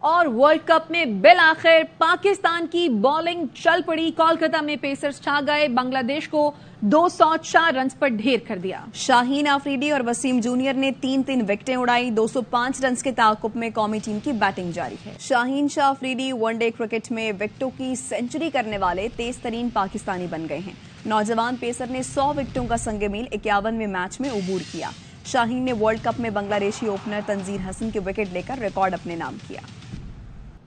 اور world cup میں بالآخر پاکستان کی بولنگ چل پڑی. کولکتہ میں پیسرز چھا گئے, بنگلہ دیش کو 204 رنز پر ڈھیر کر دیا. شاہین آفریدی اور وسیم جونیئر نے 3 وکٹیں اڑائی. 205 رنز کے تعاقب میں قومی ٹیم کی بیٹنگ جاری ہے. شاہین شاہ آفریدی ون ڈے کرکٹ میں وکٹوں کی سینچری کرنے والے تیز ترین پاکستانی بن گئے ہیں. نوجوان پیسر نے 100 وکٹوں کا سنگ میل 51ویں میچ میں عبور کیا. شاہین نے ورلڈ کپ میں بنگلہ دیشی اوپنر تنزیر حسن کے وکٹ لے کر ریکارڈ اپنے نام کیا.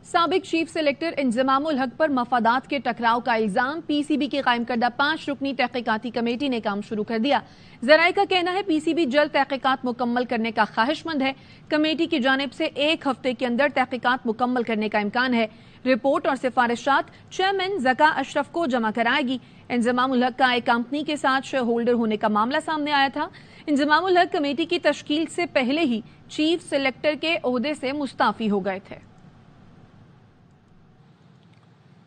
سابق چیف سلیکٹر انضمام الحق پر مفادات کے ٹکراؤ کا الزام. پی سی بی کی قائم کردہ 5 رکنی تحقیقاتی کمیٹی نے کام شروع کر دیا. ذرائع کا کہنا ہے پی سی بی جلد تحقیقات مکمل کرنے کا خواہش مند ہے. کمیٹی کی جانب سے 1 ہفتے کے اندر تحقیقات مکمل کرنے کا امکان ہے. رپورٹ اور سفارشات چیئرمین ذکا اشرف کو جمع کرائے گی. انضمام الحق کا ایک کمپنی کے ساتھ شیئر ہولڈر ہونے کا معاملہ سامنے آیا تھا. انضمام الحق کمیٹی کی تشکیل سے پہلے ہی چیف سلیکٹر کے عہدے سے مستعفی ہو گئے تھے.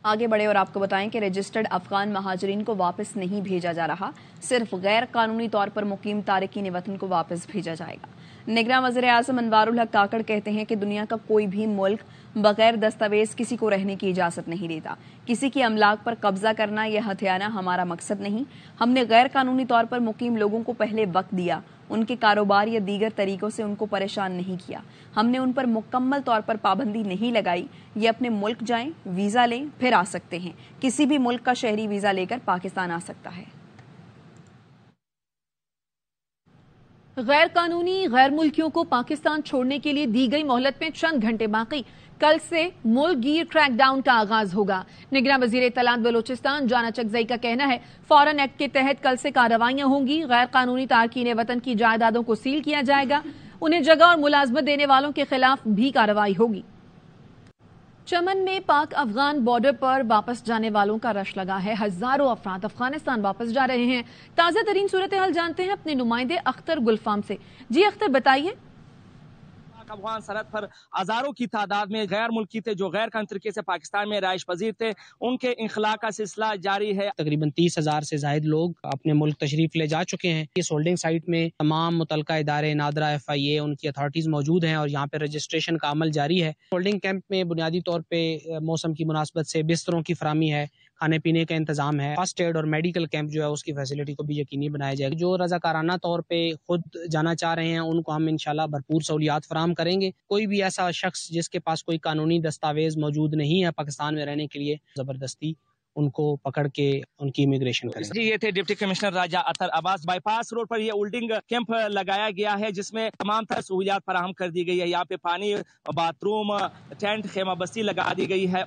آگے بڑھے اور آپ کو بتائیں کہ رجسٹرڈ افغان مہاجرین کو واپس نہیں بھیجا جا رہا, صرف غیر قانونی طور پر مقیم تارکین وطن کو واپس بھیجا جائے گا. نگراں وزیر اعظم انوار الحق کاکڑ کہتے ہیں کہ دنیا کا کوئی بھی ملک بغیر دستاویز کسی کو رہنے کی اجازت نہیں دیتا. کسی کی املاک پر قبضہ کرنا یا ہتھیانا ہمارا مقصد نہیں. ہم نے غیر قانونی طور پر مقیم لوگوں کو پہلے وقت دیا, ان کے کاروبار یا دیگر طریقوں سے ان کو پریشان نہیں کیا. ہم نے ان پر مکمل طور پر پابندی نہیں لگائی. یہ اپنے ملک جائیں, ویزا لیں, پھر آ سکتے ہیں. کسی بھی ملک کا شہری ویزا لے کر پاکستان آ سکتا ہے. غیر قانونی غیر ملکیوں کو پاکستان چھوڑنے کے لیے دی گئی مہلت میں چند گھنٹے باقی. کل سے ملک گیر کریک ڈاؤن کا آغاز ہوگا. نگراں وزیر اطلاعات بلوچستان جانا چکزئی کا کہنا ہے فوراً ایکٹ کے تحت کل سے کارروائیاں ہوں گی. غیر قانونی تارکین وطن کی جائیدادوں کو سیل کیا جائے گا. انہیں جگہ اور ملازمت دینے والوں کے خلاف بھی کارروائی ہوگی. چمن میں پاک افغان بارڈر پر واپس جانے والوں کا رش لگا ہے. ہزاروں افراد افغانستان واپس جا رہے ہیں. تازہ ترین صورتحال جانتے ہیں اپنے نمائندے اختر گلفام سے. جی اختر بتائیے. افغان سرحد پر ہزاروں کی تعداد میں غیر ملکی تھے جو غیر قانونی طریقے سے پاکستان میں رہائش پذیر تھے, ان کے انخلاء کا سلسلہ جاری ہے. تقریباً 30,000 سے زائد لوگ اپنے ملک تشریف لے جا چکے ہیں. اس ہولڈنگ سائٹ میں تمام متعلقہ ادارے, نادرا, ایف آئی اے, ان کی اتھارٹیز موجود ہیں اور یہاں پہ رجسٹریشن کا عمل جاری ہے. ہولڈنگ کیمپ میں بنیادی طور پہ موسم کی مناسبت سے بستروں کی فراہمی ہے, کھانے پینے کا انتظام ہے. فرسٹ ایڈ اور میڈیکل کیمپ جو ہے اس کی فیسلٹی کو بھی یقینی بنایا جائے گا. جو رضاکارانہ طور پہ خود جانا چاہ رہے ہیں ان کو ہم انشاءاللہ بھرپور سہولیات فراہم کریں گے. کوئی بھی ایسا شخص جس کے پاس کوئی قانونی دستاویز موجود نہیں ہے پاکستان میں رہنے کے لیے, زبردستی ان کو پکڑ کے ان کی امیگریشن کریں گے. جی یہ تھے deputy commissioner Raja Athar Abbas. Bypass road پر یہ ہولڈنگ کیمپ لگایا گیا ہے جس میں تمام طرح سہولیات فراہم کر دی گئی ہے. یہاں پہ پانی, باتھ روم, ٹینٹ, خیمہ بستی لگا دی گئی ہے.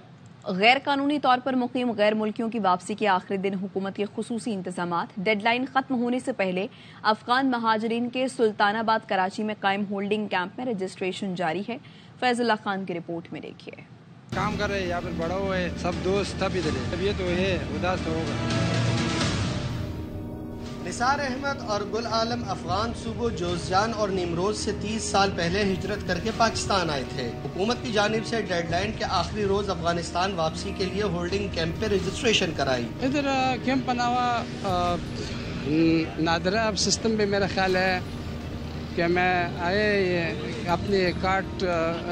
غیر قانونی طور پر مقیم غیر ملکیوں کی واپسی کے آخری دن حکومت کے خصوصی انتظامات. ڈیڈ لائن ختم ہونے سے پہلے افغان مہاجرین کے سلطان آباد کراچی میں قائم ہولڈنگ کیمپ میں رجسٹریشن جاری ہے. فیض اللہ خان کی رپورٹ میں دیکھیے. کام کر رہے ہیں یا پھر بڑا ہوئے سب دوست تب ادھر ہے. طبیعت تو ہے اداس تو ہوگا. نثار احمد اور گل عالم افغان صوبوں جوزجان اور نیمروز سے 30 سال پہلے ہجرت کر کے پاکستان آئے تھے. حکومت کی جانب سے ڈیڈ لائن کے آخری روز افغانستان واپسی کے لیے ہولڈنگ کیمپ پہ رجسٹریشن کرائی. ادھر کیمپ بنا ہوا نادرا سسٹم پہ میرا خیال ہے کہ میں آئے اپنے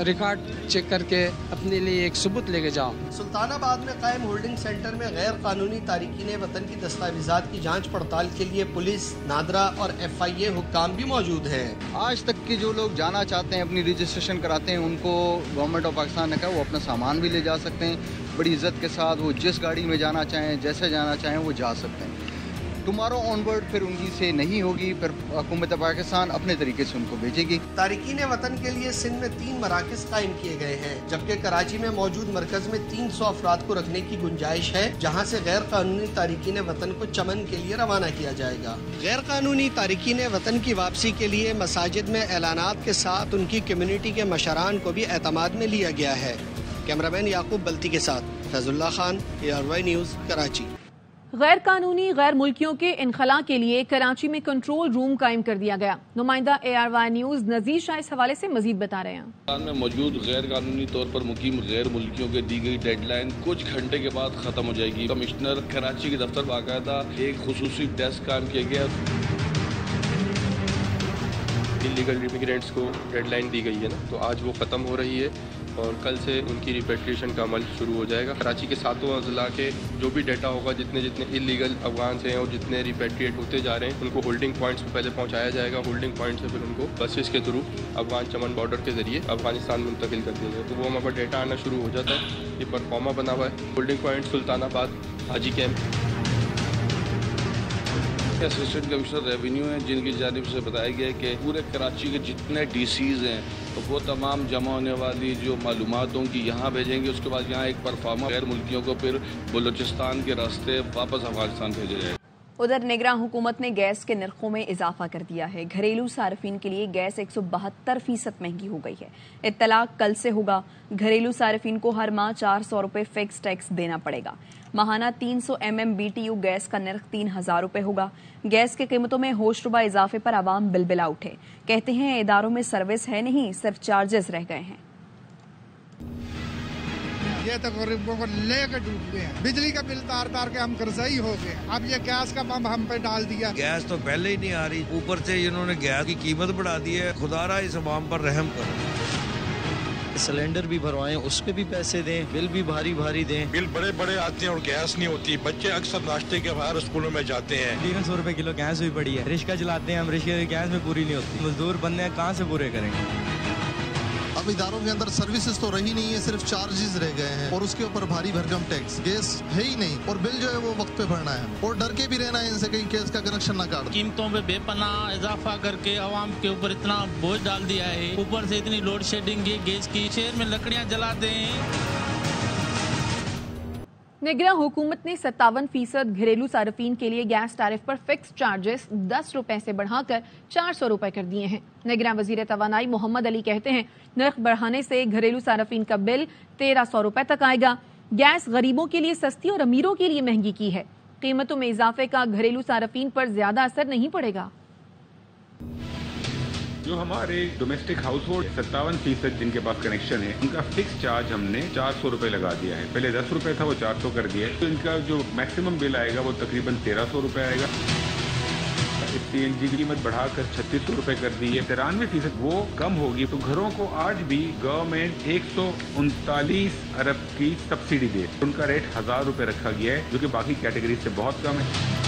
ریکارڈ چیک کر کے اپنے لیے ایک ثبوت لے کے جاؤں. سلطان آباد میں قائم ہولڈنگ سینٹر میں غیر قانونی تارکین وطن کی دستاویزات کی جانچ پڑتال کے لیے پولیس, نادرا اور ایف آئی اے حکام بھی موجود ہیں. آج تک کے جو لوگ جانا چاہتے ہیں اپنی رجسٹریشن کراتے ہیں ان کو گورنمنٹ آف پاکستان نے کہا وہ اپنا سامان بھی لے جا سکتے ہیں بڑی عزت کے ساتھ. وہ جس گاڑی میں جانا چاہیں, جیسے جانا چاہیں وہ جا سکتے ہیں. ٹمارو آن ورڈ پھر ان کی سے نہیں ہوگی, پھر حکومت پاکستان اپنے طریقے سے ان کو بھیجے گی. تارکین وطن کے لیے سندھ میں 3 مراکز قائم کیے گئے ہیں جبکہ کراچی میں موجود مرکز میں 300 افراد کو رکھنے کی گنجائش ہے جہاں سے غیر قانونی تارکین وطن کو چمن کے لیے روانہ کیا جائے گا. غیر قانونی تارکین وطن کی واپسی کے لیے مساجد میں اعلانات کے ساتھ ان کی کمیونٹی کے مشران کو بھی اعتماد میں لیا گیا ہے. کیمرامین یعقوب بلتی کے ساتھ فیض اللہ خان, ARY نیوز, کراچی. غیر قانونی غیر ملکیوں کے انخلاء کے لیے کراچی میں کنٹرول روم قائم کر دیا گیا. نمائندہ ARY نیوز نذیر شاہ اس حوالے سے مزید بتا رہے ہیں. پاکستان میں موجود غیر قانونی طور پر مقیم غیر ملکیوں کے دی گئی ڈیڈ لائن کچھ گھنٹے کے بعد ختم ہو جائے گی. کمشنر کراچی کے دفتر باقاعدہ ایک خصوصی ڈیسک قائم کیا گیا. انلیگل امیگرینٹس کو ڈیڈ لائن دی گئی ہے نا, تو آج وہ ختم ہو رہی ہے. اور کل سے ان کی ریپیٹریشن کا عمل شروع ہو جائے گا. کراچی کے 7 اضلاع کے جو بھی ڈیٹا ہوگا جتنے انلیگل افغان ہیں اور جتنے ریپیٹریٹ ہوتے جا رہے ہیں ان کو ہولڈنگ پوائنٹس پہ پہلے پہنچایا جائے گا. ہولڈنگ پوائنٹ سے پھر ان کو بسز کے تھرو افغان چمن بارڈر کے ذریعے افغانستان منتقل کر دیا جائے. تو وہ ہمارے پاس ڈیٹا آنا شروع ہو جاتا ہے. یہ پرفارما بنا ہوا ہے. ہولڈنگ پوائنٹ سلطان آباد, حاجی کیمپ. اسسٹنٹ کمشنر ریونیو ہیں جن کی جانب سے بتایا گیا ہے کہ پورے کراچی کے جتنے ڈی سیز ہیں تو وہ تمام جمع ہونے والی جو معلومات ہوں گی یہاں بھیجیں گے. اس کے بعد یہاں ایک پرفارما غیر ملکیوں کو پھر بلوچستان کے راستے واپس افغانستان بھیجا جائے گا. ادھر نگراں حکومت نے گیس کے نرخوں میں اضافہ کر دیا ہے. گھریلو صارفین کے لیے گیس 172% مہنگی ہو گئی ہے. اطلاق کل سے ہوگا. گھریلو صارفین کو ہر ماہ 400 روپے فکس ٹیکس دینا پڑے گا. ماہانہ 300 MMBTU گیس کا نرخ 3000 روپے ہوگا. گیس کی قیمتوں میں ہوش ربا اضافے پر عوام بلبلا اٹھے. کہتے ہیں اداروں میں سروس ہے نہیں, صرف چارجز رہ گئے ہیں. یہ تو غریبوں کو لے کے ڈوب گئے ہیں. بجلی کا بل تار کے ہم قرضائی ہو گئے. اب یہ گیس کا بم ہم پہ ڈال دیا. گیس تو پہلے ہی نہیں آ رہی, اوپر سے انہوں نے گیس کی قیمت بڑھا دی ہے. خدا را اس عوام پر رحم کرو. سلنڈر بھی بھروائیں, اس پہ بھی پیسے دیں, بل بھی بھاری دیں. بل بڑے آتے ہیں اور گیس نہیں ہوتی. بچے اکثر ناشتے کے باہر اسکولوں میں جاتے ہیں. 300 روپے کلو گیس ہوئی پڑی ہے. رشکہ چلاتے ہیں ہم, رشکے کی گیس میں پوری نہیں ہوتی. مزدور بندے ہیں, کہاں سے پورے کریں گے. اب اداروں کے اندر سروسز تو رہی نہیں ہے, صرف چارجز رہ گئے ہیں اور اس کے اوپر بھاری بھرکم ٹیکس. گیس ہے ہی نہیں اور بل جو ہے وہ وقت پہ بھرنا ہے اور ڈر کے بھی رہنا ہے ان سے کہیں گیس کا کنیکشن نہ کاٹ. قیمتوں پہ بے پناہ اضافہ کر کے عوام کے اوپر اتنا بوجھ ڈال دیا ہے. اوپر سے اتنی لوڈ شیڈنگ ہے گیس کی. شہر میں لکڑیاں جلاتے ہیں. نگراں حکومت نے 57% گھریلو صارفین کے لیے گیس ٹیرف پر فکس چارجز 10 روپے سے بڑھا کر 400 روپے کر دیے ہیں. نگراں وزیر توانائی محمد علی کہتے ہیں نرخ بڑھانے سے گھریلو صارفین کا بل 1300 روپے تک آئے گا. گیس غریبوں کے لیے سستی اور امیروں کے لیے مہنگی کی ہے. قیمتوں میں اضافے کا گھریلو صارفین پر زیادہ اثر نہیں پڑے گا. جو ہمارے ڈومیسٹک ہاؤس ہولڈ 57% جن کے پاس کنیکشن ہے ان کا فکس چارج ہم نے 400 روپے لگا دیا ہے. پہلے 10 روپے تھا, وہ 400 کر دیا ہے. تو ان کا جو میکسیمم بل آئے گا وہ تقریباً 1300 روپے آئے گا. CNG کی قیمت بڑھا کر 3600 روپے کر دی ہے. 93% وہ کم ہوگی. تو گھروں کو آج بھی گورنمنٹ 139 ارب کی سبسڈی دے. ان کا ریٹ 1000 روپے رکھا گیا ہے جو کہ باقی کیٹیگریز سے بہت کم ہے.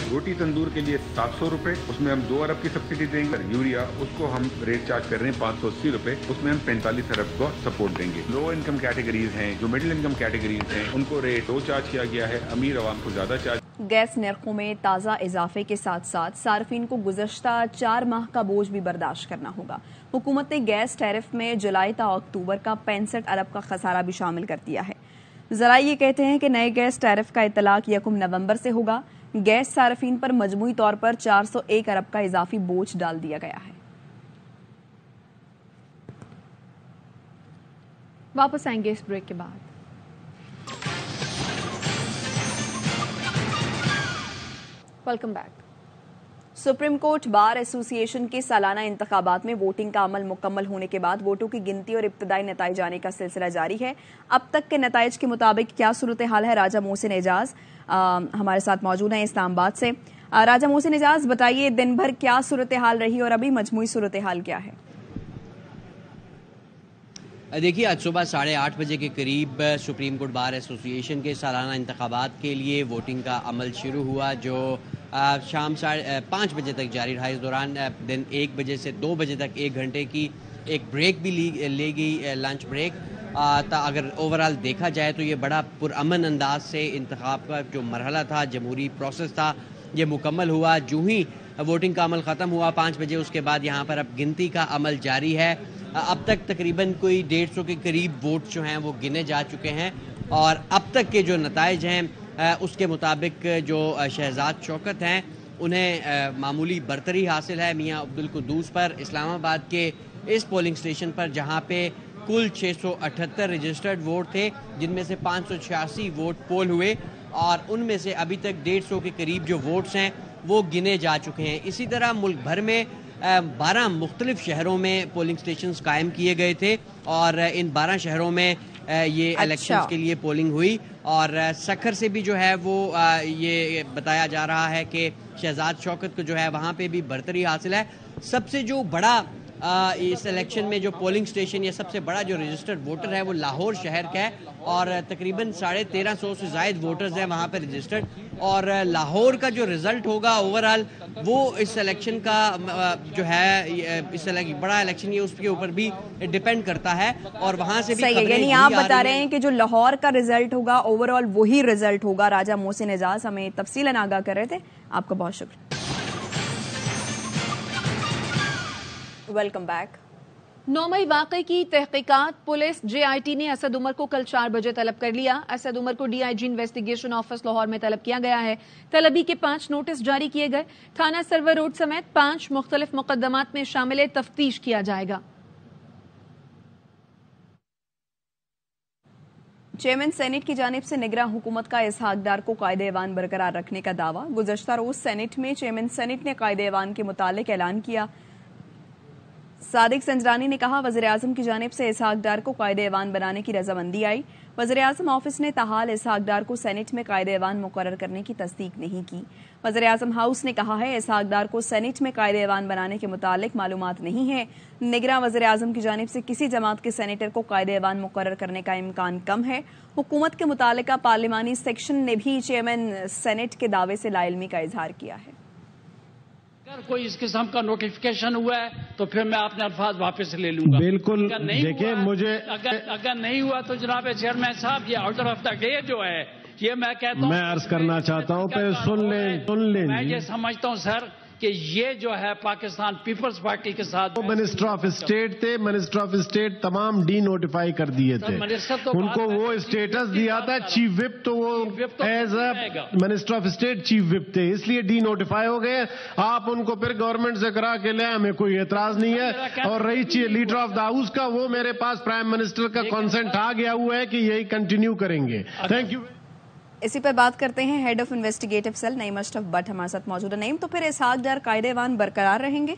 روٹی تندور کے لیے 700 روپے, اس میں ہم 2 ارب کی سبسڈی دیں گے. یوریا اس کو ہم ریٹ چارج کر رہے ہیں 580 روپے, اس میں ہم 45 ارب کو سپورٹ دیں گے. لو انکم کیٹیگریز ہیں, جو مڈل انکم کیٹیگریز ہیں, ان کو ریٹ 2 چارج کیا گیا ہے, امیر عوام کو زیادہ چارج. گیس نرخوں میں تازہ اضافے کے ساتھ ساتھ صارفین کو گزشتہ 4 ماہ کا بوجھ بھی برداشت کرنا ہوگا. حکومت نے گیس ٹیرف میں جولائی تا اکتوبر کا 65 ارب کا خسارہ بھی شامل کر دیا ہے. ذرائع یہ کہتے ہیں کہ نئے گیس ٹیرف کا اطلاق 1 نومبر سے ہوگا. گیس صارفین پر مجموعی طور پر 401 ارب کا اضافی بوجھ ڈال دیا گیا ہے. واپس آئیں گے اس بریک کے بعد. Welcome back. Supreme court bar ایسوسی ایشن کے سالانہ انتخابات میں ووٹنگ کا عمل مکمل ہونے کے بعد ووٹوں کی گنتی اور ابتدائی نتائج آنے کا سلسلہ جاری ہے. اب تک کے نتائج کے مطابق کیا صورتحال ہے؟ راجہ محسن اعجاز ہمارے ساتھ موجود ہیں اسلام آباد سے. راجہ محسن اعجاز بتائیے دن بھر کیا صورتحال رہی اور ابھی مجموعی صورتحال کیا ہے؟ دیکھیے آج صبح 8:30 بجے کے قریب سپریم کورٹ بار ایسوسی ایشن کے سالانہ انتخابات کے لیے ووٹنگ کا عمل شروع ہوا جو شام 5 بجے تک جاری رہا. اس دوران دن 1 بجے سے 2 بجے تک 1 گھنٹے کی ایک بریک بھی لے گئی, لنچ بریک. اگر اوورال دیکھا جائے تو یہ بڑا پرامن انداز سے انتخاب کا جو مرحلہ تھا, جمہوری پروسیس تھا, یہ مکمل ہوا. جو ہی ووٹنگ کا عمل ختم ہوا 5 بجے, اس کے بعد یہاں پر اب گنتی کا عمل جاری ہے. اب تک تقریباً کوئی 150 کے قریب ووٹ جو ہیں وہ گنے جا چکے ہیں اور اب تک کے جو نتائج ہیں اس کے مطابق جو شہزاد شوکت ہیں انہیں معمولی برتری حاصل ہے میاں عبدالقدوس پر اسلام آباد کے اس پولنگ سٹیشن پر, جہاں پہ کل 678 رجسٹرڈ ووٹ تھے جن میں سے 586 ووٹ پول ہوئے اور ان میں سے ابھی تک 150 کے قریب جو ووٹس ہیں وہ گنے جا چکے ہیں. اسی طرح ملک بھر میں 12 مختلف شہروں میں پولنگ سٹیشنز قائم کیے گئے تھے اور ان 12 شہروں میں یہ الیکشنز کے لیے پولنگ ہوئی اور سکھر سے بھی جو ہے وہ یہ بتایا جا رہا ہے کہ شہزاد شوکت کو جو ہے وہاں پہ بھی برتری حاصل ہے. سب سے جو بڑا اس الیکشن میں جو پولنگ سٹیشن یا سب سے بڑا جو رجسٹرڈ ووٹر ہے وہ لاہور شہر کا ہے اور تقریباً 1350 سے زائد ووٹرز ہیں وہاں پہ رجسٹرڈ. اور لاہور کا جو رزلٹ ہوگا اوورال وہ اس الیکشن کا جو ہے اس بڑا الیکشن یہ اس کے اوپر بھی ڈیپینڈ کرتا ہے. اور وہاں سے بھی صحیح ہے، یعنی آپ بتا رہے ہیں کہ جو لاہور کا رزلٹ ہوگا اوورال وہی رزلٹ ہوگا. راجہ محسن اعجاز ہمیں تفصیلاً آگاہ کر رہے تھے، آپ کا بہت شکریہ. Welcome back. 9 مئی واقعے کی تحقیقات پولیس JIT نے اسد عمر کو کل 4 بجے طلب کر لیا. اسد عمر کو DIG انویسٹیگیشن آفس لاہور میں طلب کیا گیا ہے. طلبی کے 5 نوٹس جاری کیے گئے. تھانہ سرور روڈ سمیت 5 مختلف مقدمات میں شامل تفتیش کیا جائے گا. چیئرمین سینٹ کی جانب سے نگراں حکومت کا اسحاق ڈار کو قائد ایوان برقرار رکھنے کا دعویٰ. گزشتہ روز سینٹ میں چیئرمین سینٹ نے قائد ایوان کے متعلق اعلان کیا. صادق سنجرانی نے کہا وزیراعظم کی جانب سے اسحاق ڈار کو قائد ایوان بنانے کی رضامندی آئی. وزیراعظم آفس نے تاحال اسحاق ڈار کو سینٹ میں قائد ایوان مقرر کرنے کی تصدیق نہیں کی. وزیراعظم ہاؤس نے کہا ہے اسحاق ڈار کو سینٹ میں قائد ایوان بنانے کے متعلق معلومات نہیں ہے. نگراں وزیراعظم کی جانب سے کسی جماعت کے سینیٹر کو قائد ایوان مقرر کرنے کا امکان کم ہے. حکومت کے متعلقہ پارلیمانی سیکشن نے بھی چیئرمین سینٹ کے دعوے سے لا علمی کا اظہار کیا ہے. اگر کوئی اس قسم کا نوٹیفیکیشن ہوا ہے تو پھر میں اپنے الفاظ واپس لے لوں گا. بالکل دیکھیں مجھے اگر نہیں ہوا تو جناب چیئرمین صاحب یہ آرڈر آف دا ڈے جو ہے یہ میں کہتا ہوں میں عرض کرنا چاہتا ہوں پہلے سن لیں میں یہ سمجھتا ہوں سر کہ یہ جو ہے پاکستان پیپلز پارٹی کے ساتھ منسٹر آف اسٹیٹ تھے. منسٹر آف اسٹیٹ تمام ڈی نوٹیفائی کر دیے تھے. ان کو وہ اسٹیٹس دیا تھا چیف وپ, تو وہ as a minister of state chief whip تھے, اس لیے ڈی نوٹیفائی ہو گئے. آپ ان کو پھر گورنمنٹ سے کرا کے لیں, ہمیں کوئی اعتراض نہیں ہے. اور رہی لیڈر آف دا ہاؤس کا, وہ میرے پاس پرائم منسٹر کا کنسنٹ آ گیا ہوا ہے کہ یہی کنٹینیو کریں گے. Thank you. اسی پر بات کرتے ہیں head of investigative cell Naeem Ashraf Butt ہمارے ساتھ موجود ہے. نعیم, تو پھر اسحاق ڈار قائد ایوان برقرار رہیں گے؟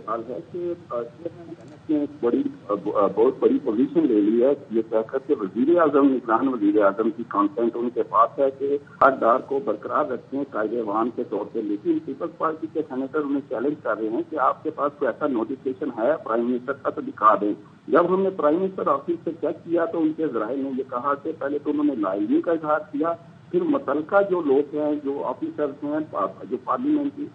حال ہے کہ بہت بڑی پوزیشن لے لی ہے یہ کہہ کر کے وزیر اعظم نگران وزیر اعظم کی کانسنٹ ان کے پاس ہے کہ اسحاق ڈار کو برقرار رکھتے ہیں قائد ایوان کے طور پہ. لیکن پیپلز پارٹی کے سینیٹر انہیں چیلنج کر رہے ہیں کہ آپ کے پاس کوئی ایسا نوٹیفکیشن ہے پرائم منسٹر کا تو دکھا دیں. جب ہم نے پرائم منسٹر آفس سے چیک کیا تو ان کے ذرائع نے یہ کہا کہ پہلے تو انہوں نے لا علمی کا اظہار کیا, پھر متعلقہ جو لوگ ہیں جو آفیسرز ہیں جو پارلیمنٹری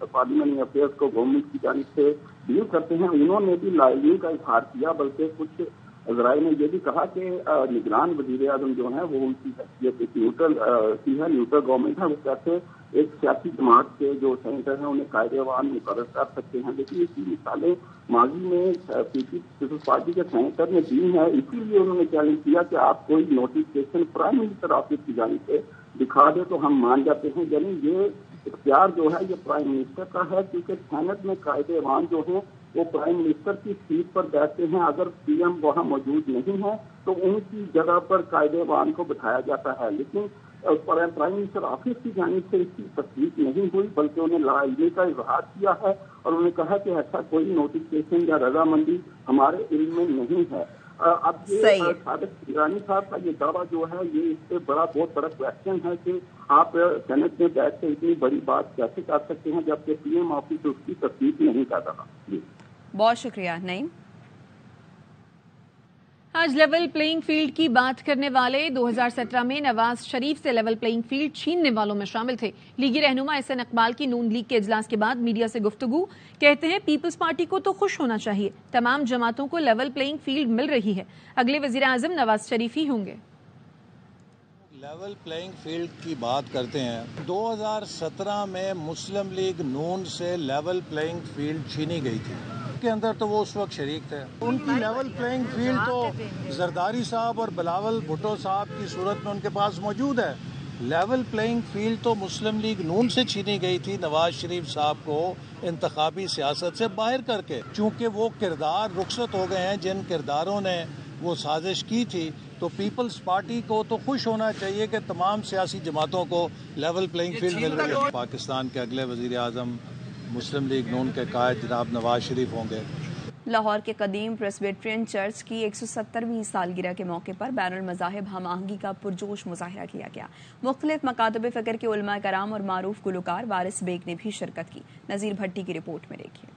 افیئرس کو گورنمنٹ کی جانب سے ڈیل کرتے ہیں انہوں نے بھی لا علمی کا اظہار کیا. بلکہ کچھ ذرائع نے یہ بھی کہا کہ نگران وزیر اعظم جو ہیں وہ ان کی حیثیت ایک نیوٹرل گورنمنٹ ہے, وہ کیسے ایک سیاسی جماعت کے جو سینیٹر ہیں انہیں قائد ایوان مقرر کر سکتے ہیں. لیکن اس کی مثالیں ماضی میں پیپلز پارٹی کے سینیٹر نے دی ہیں. اسی لیے انہوں نے چیلنج کیا کہ آپ کوئی نوٹیفکیشن پرائم منسٹر آفس کی جانب سے دکھا دے تو ہم مان جاتے ہیں. یعنی یہ اختیار جو ہے یہ پرائم منسٹر کا ہے, کیونکہ سینٹ میں قائد ایوان جو ہیں وہ پرائم منسٹر کی سیٹ پر بیٹھتے ہیں. اگر پی ایم وہاں موجود نہیں ہے تو ان کی جگہ پر قائد ایوان کو بٹھایا جاتا ہے. لیکن پرائم منسٹر آفس کی جانب سے اس کی تصدیق نہیں ہوئی, بلکہ انہیں لا علمی کا اظہار کیا ہے اور انہوں نے کہا کہ ایسا کوئی نوٹیفکیشن یا رضامندی ہمارے علم میں نہیں ہے. اب یہ صادق سنجرانی صاحب کا یہ دعویٰ جو ہے یہ اس سے بہت بڑا کوشچن ہے کہ آپ سینٹ میں بیٹھ کے اتنی بڑی بات کیسے کر سکتے ہیں جبکہ پی ایم آفس اس کی تصدیق نہیں کر رہا. بہت شکریہ نعیم. آج لیول پلینگ فیلڈ کی بات کرنے والے 2017 میں نواز شریف سے لیول پلینگ فیلڈ چھیننے والوں میں شامل تھے. لیگی رہنما احسن اقبال کی نون لیگ کے اجلاس کے بعد میڈیا سے گفتگو. کہتے ہیں پیپلز پارٹی کو تو خوش ہونا چاہیے, تمام جماعتوں کو لیول پلینگ فیلڈ مل رہی ہے. اگلے وزیر اعظم نواز شریف ہی ہوں گے. لیول پلینگ فیلڈ کی بات کرتے ہیں. 2017 میں مسلم لیگ نون سے لیول پلینگ فیلڈ چھینی گئی تھی کے اندر, تو وہ اس وقت شریک تھے. ان کی لیول پلینگ فیلڈ تو زرداری صاحب اور بلاول بھٹو صاحب کی صورت میں ان کے پاس موجود ہے. لیول پلینگ فیلڈ تو مسلم لیگ نون سے چھینی گئی تھی نواز شریف صاحب کو انتخابی سیاست سے باہر کر کے, چونکہ وہ کردار رخصت ہو گئے ہیں جن کرداروں نے وہ سازش کی تھی. تو پیپلز پارٹی کو تو خوش ہونا چاہیے کہ تمام سیاسی جماعتوں کو لیول پلینگ فیلڈ مل رہی ہے. پاکستان کے اگلے وزیر اعظم مسلم لیگ نون کے قائد جناب نواز شریف ہوں گے. لاہور کے قدیم پریسبیٹرین چرچ کی 170ویں سالگرہ کے موقع پر بین المذاہب ہم آہنگی کا پرجوش مظاہرہ کیا گیا. مختلف مکاتب فکر کے علماء کرام اور معروف گلوکار وارث بیگ نے بھی شرکت کی. نذیر بھٹی کی رپورٹ میں دیکھیے.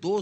2